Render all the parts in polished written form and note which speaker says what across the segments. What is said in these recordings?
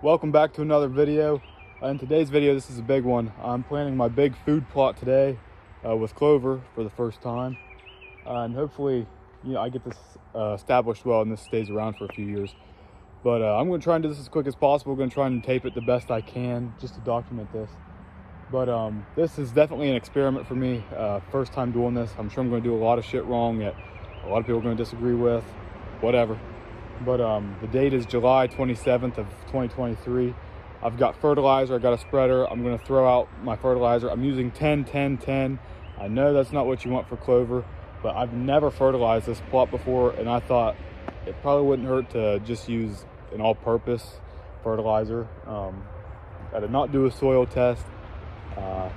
Speaker 1: Welcome back to another video. In today's video, this is a big one. I'm planting my big food plot today with clover for the first time, and hopefully, I get this established well and this stays around for a few years. But I'm going to try and do this as quick as possible. I'm going to try and tape it the best I can just to document this. But this is definitely an experiment for me. First time doing this. I'm sure I'm going to do a lot of shit wrong that a lot of people are going to disagree with. Whatever. But the date is July 27th of 2023. I've got fertilizer, I got a spreader. I'm gonna throw out my fertilizer. I'm using 10-10-10. I know that's not what you want for clover, but I've never fertilized this plot before, and I thought it probably wouldn't hurt to just use an all-purpose fertilizer. I did not do a soil test. So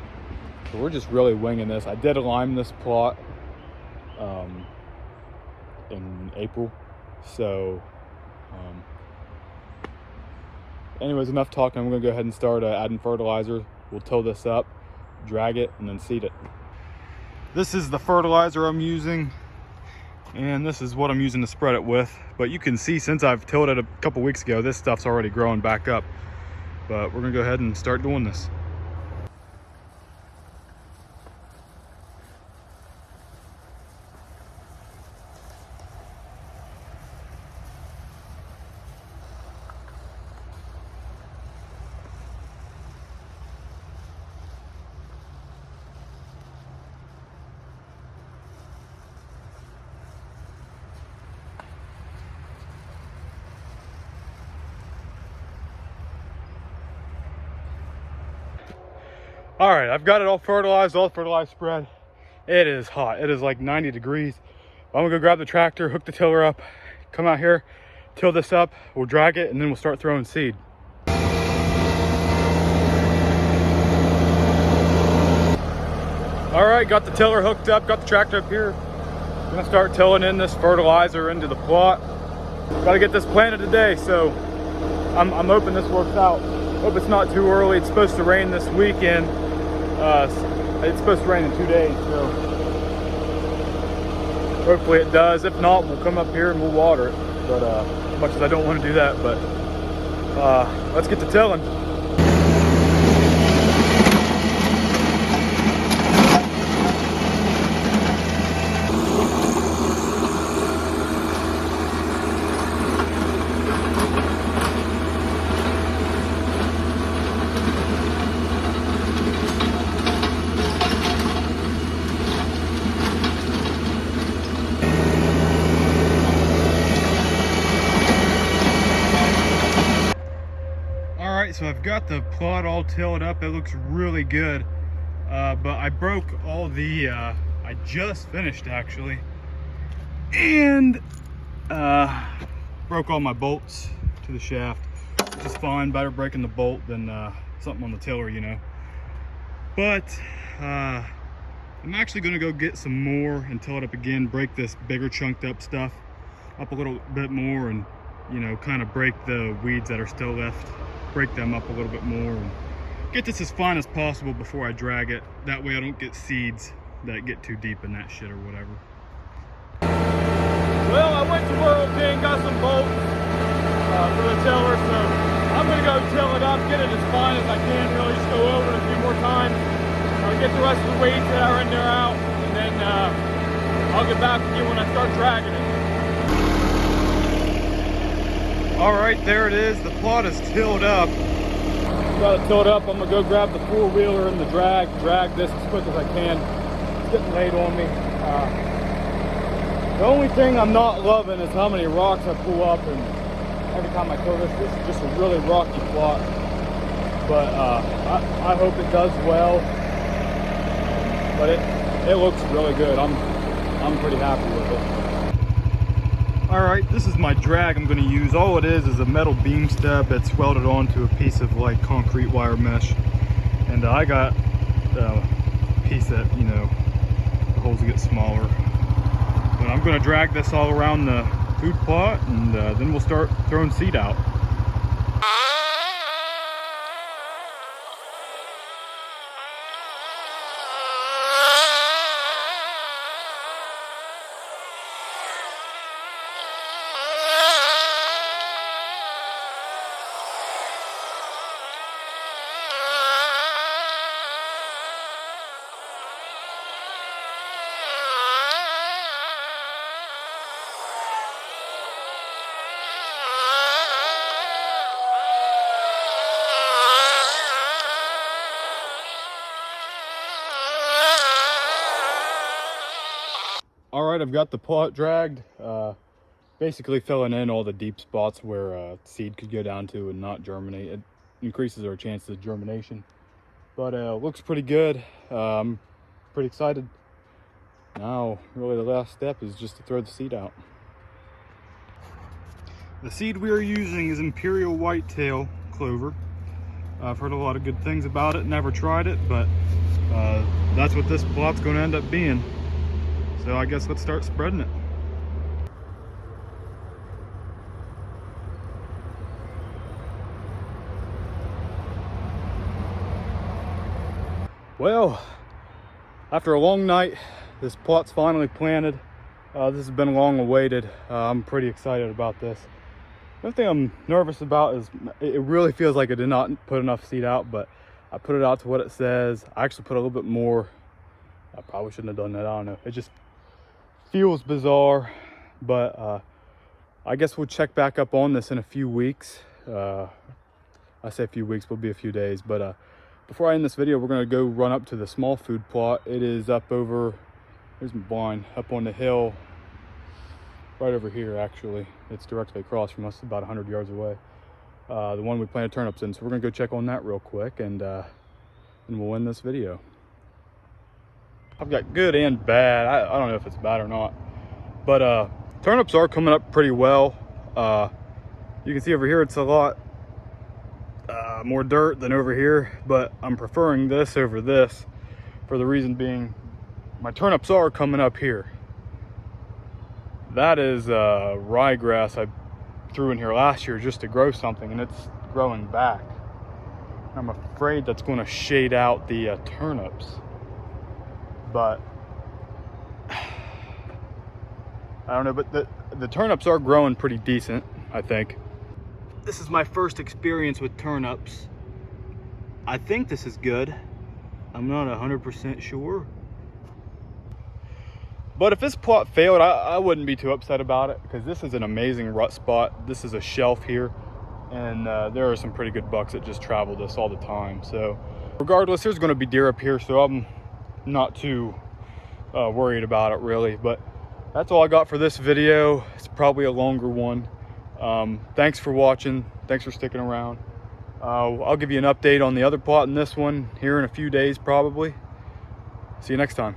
Speaker 1: we're just really winging this. I did lime this plot in April. So anyways, enough talking. I'm gonna go ahead and start adding fertilizer. We'll till this up, drag it, and then seed it. This is the fertilizer I'm using, and this is what I'm using to spread it with. But you can see, since I've tilled it a couple weeks ago, this stuff's already growing back up. But we're gonna go ahead and start doing this. All right, I've got it all fertilized, spread. It is hot. It is like 90 degrees. I'm gonna go grab the tractor, hook the tiller up, come out here, till this up, we'll drag it, and then we'll start throwing seed. All right, got the tiller hooked up, got the tractor up here. I'm gonna start tilling in this fertilizer into the plot. Gotta get this planted today, so I'm hoping this works out. Hope it's not too early. It's supposed to rain this weekend. It's supposed to rain in 2 days, so hopefully it does. If not, we'll come up here and we'll water it. But as much as I don't want to do that, but let's get to tilling. So I've got the plot all tilled up. It looks really good, but I broke all the I just finished actually, and broke all my bolts to the shaft, which is fine. Better breaking the bolt than something on the tiller, but I'm actually gonna go get some more and till it up again, break this bigger chunked up stuff up a little bit more, and kind of break the weeds that are still left, break them up a little bit more, and get this as fine as possible before I drag it. That way I don't get seeds that get too deep in that shit or whatever. Well, I went to World King, got some bolts for the tiller, so I'm gonna go till it up, get it as fine as I can, really just go over it a few more times. I'll get the rest of the weeds that are in there out, and then I'll get back with you when I start dragging it. All right, there it is. The plot is tilled up. Got it tilled up. I'm gonna go grab the four-wheeler and the drag this as quick as I can. It's getting late on me. The only thing I'm not loving is how many rocks I pull up, and every time I till this is just a really rocky plot. But I hope it does well. But it looks really good. I'm pretty happy with it. All right, this is my drag I'm gonna use. All it is a metal beam stub that's welded onto a piece of like concrete wire mesh. And I got a piece that, the holes get smaller. But I'm gonna drag this all around the food plot, and then we'll start throwing seed out. I've got the plot dragged, basically filling in all the deep spots where seed could go down to and not germinate. It increases our chances of germination, but looks pretty good. I'm pretty excited. Now really the last step is just to throw the seed out. The seed we are using is Imperial Whitetail clover. I've heard a lot of good things about it, never tried it, but that's what this plot's going to end up being. So I guess let's start spreading it. Well, after a long night, this plot's finally planted. This has been long awaited. I'm pretty excited about this. The only thing I'm nervous about is it really feels like I did not put enough seed out, but I put it out to what it says. I actually put a little bit more. I probably shouldn't have done that. I don't know. It just feels bizarre, but I guess we'll check back up on this in a few weeks. I say a few weeks, will be a few days, but before I end this video, we're going to go run up to the small food plot. It is up over, here's my blind, up on the hill, right over here actually. It's directly across from us, about 100 yards away. The one we planted turnips in. So we're going to go check on that real quick, and we'll end this video. I've got good and bad. I don't know if it's bad or not, but turnips are coming up pretty well. You can see over here it's a lot more dirt than over here, but I'm preferring this over this for the reason being my turnips are coming up here. That is ryegrass I threw in here last year just to grow something, and it's growing back. I'm afraid that's going to shade out the turnips, but I don't know. But the turnips are growing pretty decent, I think. This is my first experience with turnips. I think this is good. I'm not 100% sure. But if this plot failed, I wouldn't be too upset about it, because this is an amazing rut spot. This is a shelf here, and there are some pretty good bucks that just travel this all the time. So regardless, there's going to be deer up here, so I'm not too worried about it really. But that's all I got for this video. It's probably a longer one. Thanks for watching. Thanks for sticking around. I'll give you an update on the other plot in this one here in a few days probably. See you next time.